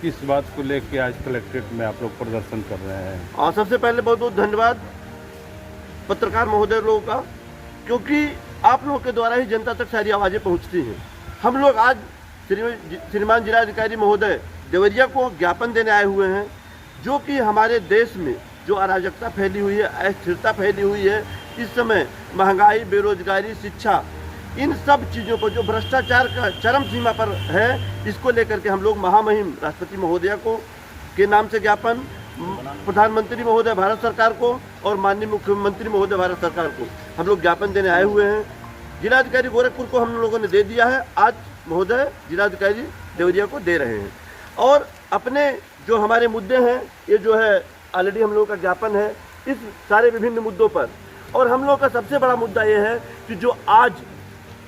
किस बात को लेकर आज कलेक्ट्रेट में आप लोग प्रदर्शन कर रहे हैं? और सबसे पहले बहुत बहुत धन्यवाद पत्रकार महोदय लोगों का, क्योंकि आप लोगों के द्वारा ही जनता तक सारी आवाज़ें पहुंचती हैं। हम लोग आज श्रीमान जिलाधिकारी महोदय देवरिया को ज्ञापन देने आए हुए हैं, जो कि हमारे देश में जो अराजकता फैली हुई है, अस्थिरता फैली हुई है, इस समय महंगाई, बेरोजगारी, शिक्षा, इन सब चीज़ों पर जो भ्रष्टाचार का चरम सीमा पर है, इसको लेकर के हम लोग महामहिम राष्ट्रपति महोदया को के नाम से ज्ञापन, प्रधानमंत्री महोदय भारत सरकार को और माननीय मुख्यमंत्री महोदय भारत सरकार को हम लोग ज्ञापन देने आए हुए हैं। जिलाधिकारी गोरखपुर को हम लोगों ने दे दिया है, आज महोदय जिलाधिकारी देवरिया को दे रहे हैं। और अपने जो हमारे मुद्दे हैं, ये जो है ऑलरेडी हम लोगों का ज्ञापन है इस सारे विभिन्न मुद्दों पर। और हम लोगों का सबसे बड़ा मुद्दा ये है कि जो आज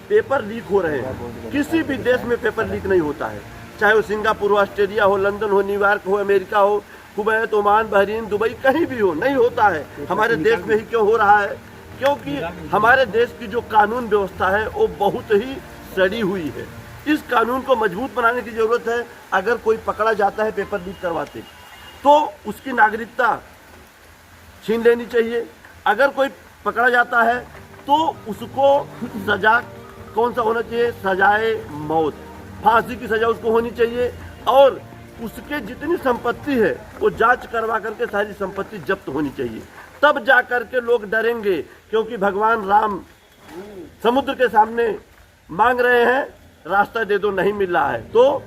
पेपर लीक हो रहे हैं, किसी भी देश में पेपर लीक नहीं होता है, चाहे वो सिंगापुर हो, ऑस्ट्रेलिया हो, लंदन हो, न्यूयॉर्क हो, अमेरिका हो, कुवैत, ओमान, बहरीन, दुबई, कहीं भी हो, नहीं होता है। हमारे देश में ही क्यों हो रहा है? क्योंकि हमारे देश की जो कानून व्यवस्था है वो बहुत ही सड़ी हुई है। इस कानून को मजबूत बनाने की जरूरत है। अगर कोई पकड़ा जाता है पेपर लीक करवाते तो उसकी नागरिकता छीन लेनी चाहिए। अगर कोई पकड़ा जाता है तो उसको सजा कौन सा होना चाहिए? सजाए मौत, फांसी की सजा उसको होनी चाहिए। और उसके जितनी संपत्ति है वो जांच करवा करके सारी संपत्ति जब्त होनी चाहिए, तब जा करके लोग डरेंगे। क्योंकि भगवान राम समुद्र के सामने मांग रहे हैं, रास्ता दे दो, नहीं मिल रहा है। तो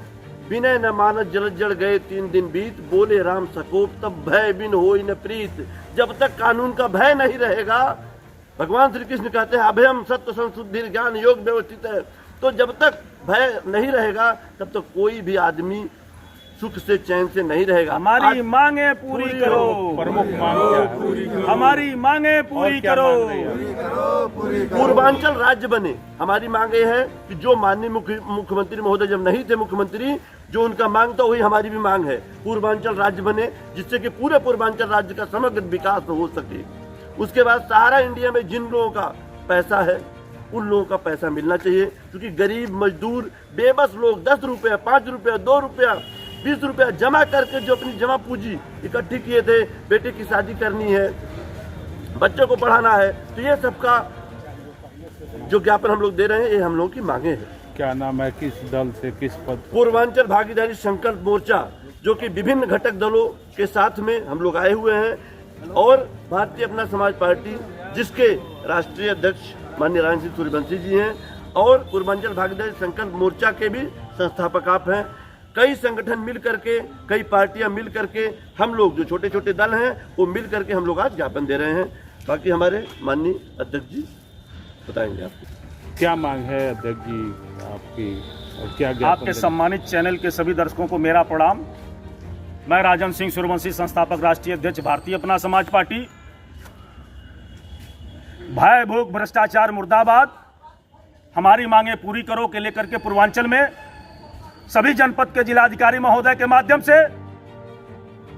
विनय न मानस जल जल गए 3 दिन बीत, बोले राम सकोप तब भय बिन होई न प्रीत। जब तक कानून का भय नहीं रहेगा, भगवान श्री कृष्ण कहते हैं अभयम सत्य संशुद्धि ज्ञान योग व्यवस्थित है, तो जब तक भय नहीं रहेगा तब तक कोई भी आदमी सुख से चैन से नहीं रहेगा। हमारी मांगे पूरी करो, प्रमुख मांग क्या है? हमारी मांगे पूरी करो। पूर्वांचल राज्य बने। हमारी मांग ये है कि जो माननीय मुख्यमंत्री महोदय जब नहीं थे मुख्यमंत्री, जो उनका मांग था वही हमारी भी मांग है, पूर्वांचल राज्य बने, जिससे कि पूरे पूर्वांचल राज्य का समग्र विकास हो सके। उसके बाद सारा इंडिया में जिन लोगों का पैसा है उन लोगों का पैसा मिलना चाहिए, क्योंकि गरीब मजदूर बेबस लोग 10 रुपया, 5 रुपया, 2 रुपया, 20 रुपया जमा करके जो अपनी जमा पूंजी इकट्ठी किए थे, बेटे की शादी करनी है, बच्चों को पढ़ाना है, तो ये सबका जो ज्ञापन हम लोग दे रहे हैं, ये हम लोगों की मांगे हैं। क्या नाम है? किस दल से, किस पद? पूर्वांचल भागीदारी संकल्प मोर्चा, जो कि विभिन्न घटक दलों के साथ में हम लोग आए हुए हैं, और भारतीय अपना समाज पार्टी, जिसके राष्ट्रीय अध्यक्ष माननीय राजन सिंह सूर्यवंशी जी हैं, और पूर्वांचल भागीदारी संकल्प मोर्चा के भी संस्थापक आप हैं। कई संगठन मिल करके, कई पार्टियां मिल करके, हम लोग जो छोटे छोटे दल हैं वो मिल करके हम लोग आज ज्ञापन दे रहे हैं। बाकी हमारे माननीय अध्यक्ष जी बताएंगे आपको क्या मांग है अध्यक्ष जी आपकी, और क्या ज्ञापन आपके सम्मानित चैनल के सभी दर्शकों को मेरा प्रणाम। मैं राजन सिंह सूर्यवंशी, संस्थापक राष्ट्रीय अध्यक्ष भारतीय अपना समाज पार्टी। भय भूख भ्रष्टाचार मुर्दाबाद, हमारी मांगे पूरी करो के लेकर के पूर्वांचल में सभी जनपद के जिलाधिकारी महोदय के माध्यम से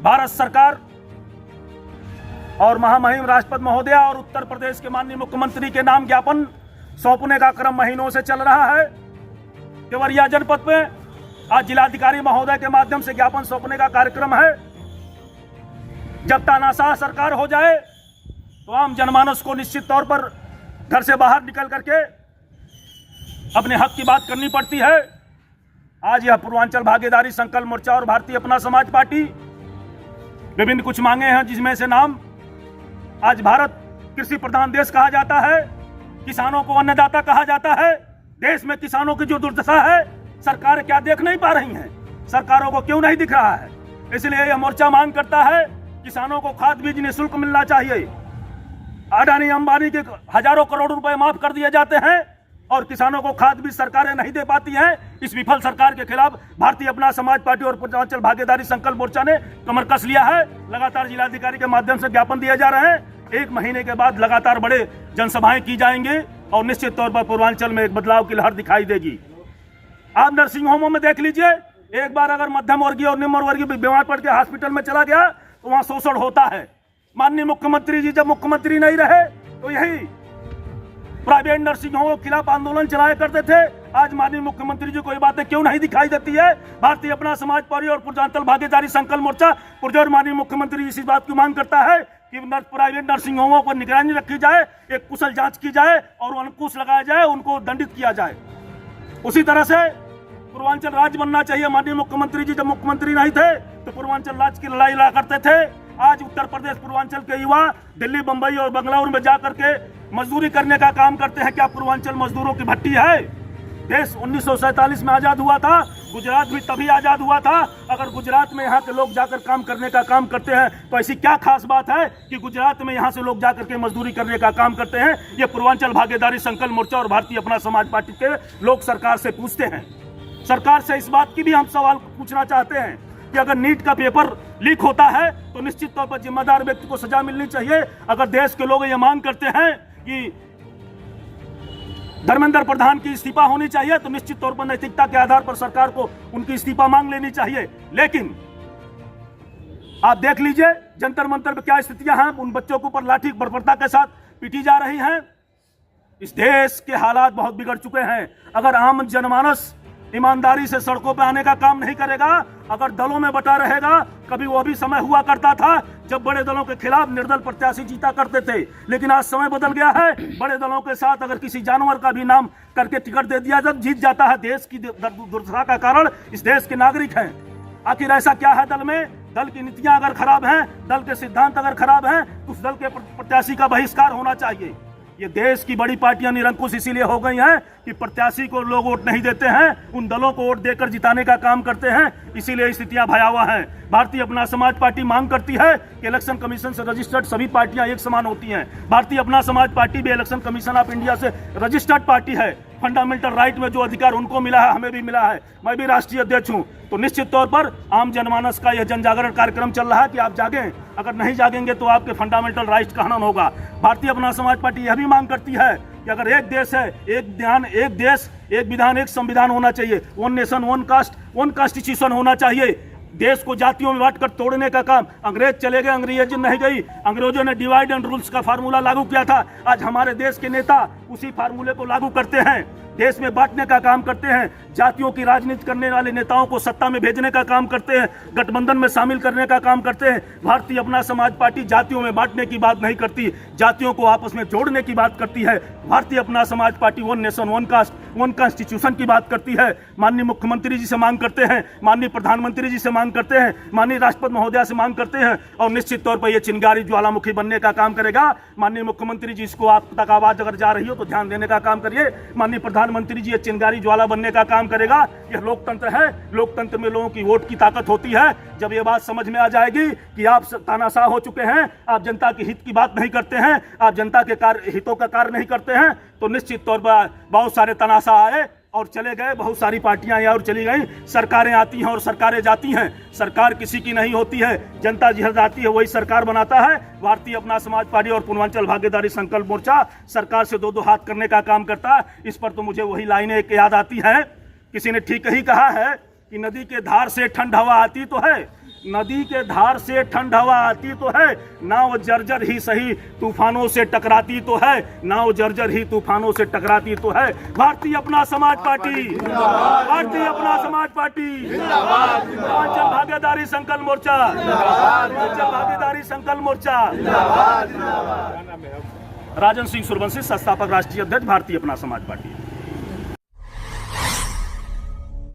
भारत सरकार और महामहिम राष्ट्रपति महोदय और उत्तर प्रदेश के माननीय मुख्यमंत्री के नाम ज्ञापन सौंपने का क्रम महीनों से चल रहा है। देवरिया जनपद में आज जिलाधिकारी महोदय के माध्यम से ज्ञापन सौंपने का कार्यक्रम है। जब तानाशाह सरकार हो जाए तो आम जनमानस को निश्चित तौर पर घर से बाहर निकल करके अपने हक की बात करनी पड़ती है। आज यह पूर्वांचल भागीदारी संकल्प मोर्चा और भारतीय अपना समाज पार्टी विभिन्न कुछ मांगे हैं, जिसमें से नाम, आज भारत कृषि प्रधान देश कहा जाता है, किसानों को अन्नदाता कहा जाता है। देश में किसानों की जो दुर्दशा है, सरकार क्या देख नहीं पा रही हैं? सरकारों को क्यों नहीं दिख रहा है? इसलिए यह मोर्चा मांग करता है किसानों को खाद बीज निःशुल्क मिलना चाहिए। अडानी अंबानी के हजारों करोड़ रुपए माफ कर दिए जाते हैं और किसानों को खाद बीज सरकारें नहीं दे पाती हैं। इस विफल सरकार के खिलाफ भारतीय अपना समाज पार्टी और पूर्वांचल भागीदारी संकल्प मोर्चा ने कमर कस लिया है। लगातार जिलाधिकारी के माध्यम से ज्ञापन दिए जा रहे हैं। 1 महीने के बाद लगातार बड़े जनसभाएं की जाएंगी और निश्चित तौर पर पूर्वांचल में एक बदलाव की लहर दिखाई देगी। आप नर्सिंग होमों में देख लीजिए, एक बार अगर मध्यम वर्गीय और निम्न वर्गीय बीमार पड़ के हॉस्पिटल में चला गया तो वहां शोषण होता है। माननीय मुख्यमंत्री जी जब मुख्यमंत्री नहीं रहे तो यही प्राइवेट नर्सिंग होम के खिलाफ आंदोलन चलाया करते थे। आज माननीय मुख्यमंत्री जी को ये बातें क्यों नहीं दिखाई देती है? भारतीय अपना समाज पार्टी और पूर्वांचल भागीदारी संकल्प मोर्चा पुरजोर माननीय मुख्यमंत्री जी इस बात की मांग करता है कि प्राइवेट नर्सिंग होमों पर निगरानी रखी जाए, एक कुशल जांच की जाए और अंकुश लगाया जाए, उनको दंडित किया जाए। उसी तरह से पूर्वांचल राज्य बनना चाहिए। माननीय मुख्यमंत्री जी जब मुख्यमंत्री नहीं थे तो पूर्वांचल राज्य की लड़ाई लड़ा करते थे। आज उत्तर प्रदेश पूर्वांचल के युवा दिल्ली, बंबई और बंगलौर में जाकर के मजदूरी करने का काम करते हैं। क्या पूर्वांचल मजदूरों की भट्टी है? देश 1947 में आजाद हुआ था, गुजरात भी तभी आजाद हुआ था। अगर गुजरात में यहाँ के लोग जाकर काम करने का काम करते हैं तो ऐसी क्या खास बात है कि गुजरात में यहाँ से लोग जाकर के मजदूरी करने का काम करते हैं? ये पूर्वांचल भागीदारी संकल्प मोर्चा और भारतीय अपना समाज पार्टी के लोग सरकार से पूछते हैं। सरकार से इस बात की भी हम सवाल पूछना चाहते हैं कि अगर नीट का पेपर लीक होता है तो निश्चित तौर पर जिम्मेदार व्यक्ति को सजा मिलनी चाहिए। अगर देश के लोग ये मांग करते हैं कि धर्मेंद्र प्रधान की इस्तीफा होनी चाहिए तो निश्चित तौर पर नैतिकता के आधार पर सरकार को उनकी इस्तीफा मांग लेनी चाहिए। लेकिन आप देख लीजिए जंतर मंतर पर क्या स्थितियां हैं। उन बच्चों के ऊपर लाठी बर्बरता के साथ पीटी जा रही हैं। इस देश के हालात बहुत बिगड़ चुके हैं। अगर आम जनमानस ईमानदारी से सड़कों पर आने का काम नहीं करेगा, अगर दलों में बटा रहेगा, कभी वो भी समय हुआ करता था जब बड़े दलों के खिलाफ निर्दल प्रत्याशी जीता करते थे, लेकिन आज समय बदल गया है। बड़े दलों के साथ अगर किसी जानवर का भी नाम करके टिकट दे दिया जब जीत जाता है। देश की दुर्दशा का कारण इस देश के नागरिक हैं। आखिर ऐसा क्या है दल में? दल की नीतियां अगर खराब हैं, दल के सिद्धांत अगर खराब हैं तो उस दल के प्रत्याशी का बहिष्कार होना चाहिए। ये देश की बड़ी पार्टियां निरंकुश इसीलिए हो गई हैं कि प्रत्याशी को लोग वोट नहीं देते हैं, उन दलों को वोट देकर जिताने का काम करते हैं। इसीलिए स्थितियां भयावह हैं। भारतीय अपना समाज पार्टी मांग करती है कि इलेक्शन कमीशन से रजिस्टर्ड सभी पार्टियां एक समान होती हैं। भारतीय अपना समाज पार्टी भी इलेक्शन कमीशन ऑफ इंडिया से रजिस्टर्ड पार्टी है। फंडामेंटल राइट में जो अधिकार उनको मिला है, हमें भी मिला है। मैं भी राष्ट्रीय अध्यक्ष हूं। तो निश्चित तौर पर आम जनमानस का यह जन जागरण कार्यक्रम चल रहा है कि आप जागें। अगर नहीं जागेंगे तो आपके फंडामेंटल राइट का हनन होगा। भारतीय अपना समाज पार्टी यह भी मांग करती है कि अगर एक देश है, एक ध्यान, एक देश, एक विधान, एक संविधान होना चाहिए। One nation one cast one constitution होना चाहिए। देश को जातियों में बांटकर तोड़ने का काम, अंग्रेज चले गए, अंग्रेजी नहीं गई। अंग्रेजों ने डिवाइड एंड रूल्स का फार्मूला लागू किया था। आज हमारे देश के नेता उसी फार्मूले को लागू करते हैं। देश में बांटने का काम करते हैं। जातियों की राजनीति करने वाले नेताओं को सत्ता में भेजने का काम करते हैं, गठबंधन में शामिल करने का काम करते हैं। भारतीय अपना समाज पार्टी जातियों में बांटने की बात नहीं करती, जातियों को आपस में जोड़ने की बात करती है। भारतीय अपना समाज party one nation one cast one constitution की बात करती है। माननीय मुख्यमंत्री जी से मांग करते हैं, माननीय प्रधानमंत्री जी से मांग करते हैं, माननीय राष्ट्रपति महोदया से मांग करते हैं और निश्चित तौर पर यह चिंगारी ज्वालामुखी बनने का काम करेगा। माननीय मुख्यमंत्री जी, इसको आप तक आवाज अगर जा रही हो तो ध्यान देने का काम करिए। माननीय प्रधानमंत्री जी, ये चिंगारी ज्वाला बनने का काम करेगा। यह लोकतंत्र है। लोकतंत्र में लोगों की वोट की ताकत होती है। जब ये बात समझ में आ जाएगी कि आप तानाशाह हो चुके हैं, आप जनता के हित की बात नहीं करते हैं, आप जनता के हितों का कार्य नहीं करते हैं, तो निश्चित तौर पर बहुत सारे तानाशाह आए और चले गए। बहुत सारी पार्टियां आई और चली गई। सरकारें आती हैं और सरकारें जाती हैं। सरकार किसी की नहीं होती है। जनता जिधर जाती है वही सरकार बनाता है। भारतीय अपना समाज पार्टी और पूर्वांचल भागीदारी संकल्प मोर्चा सरकार से दो हाथ करने का काम करता है। इस पर तो मुझे वही लाइनें एक याद आती हैं। किसी ने ठीक ही कहा है कि नदी के धार से ठंड हवा आती तो है, नदी के धार से ठंड हवा आती तो है, नाव जर्जर ही सही तूफानों से टकराती तो है, नाव जर्जर ही तूफानों से टकराती तो है। भारतीय अपना समाज पार्टी, भारतीय अपना समाज पार्टी, पूर्वांचल भागीदारी संकल्प मोर्चा, पूर्वांचल भागीदारी संकल्प मोर्चा। राजन सिंह सूर्यवंशी, संस्थापक राष्ट्रीय अध्यक्ष, भारतीय अपना समाज पार्टी।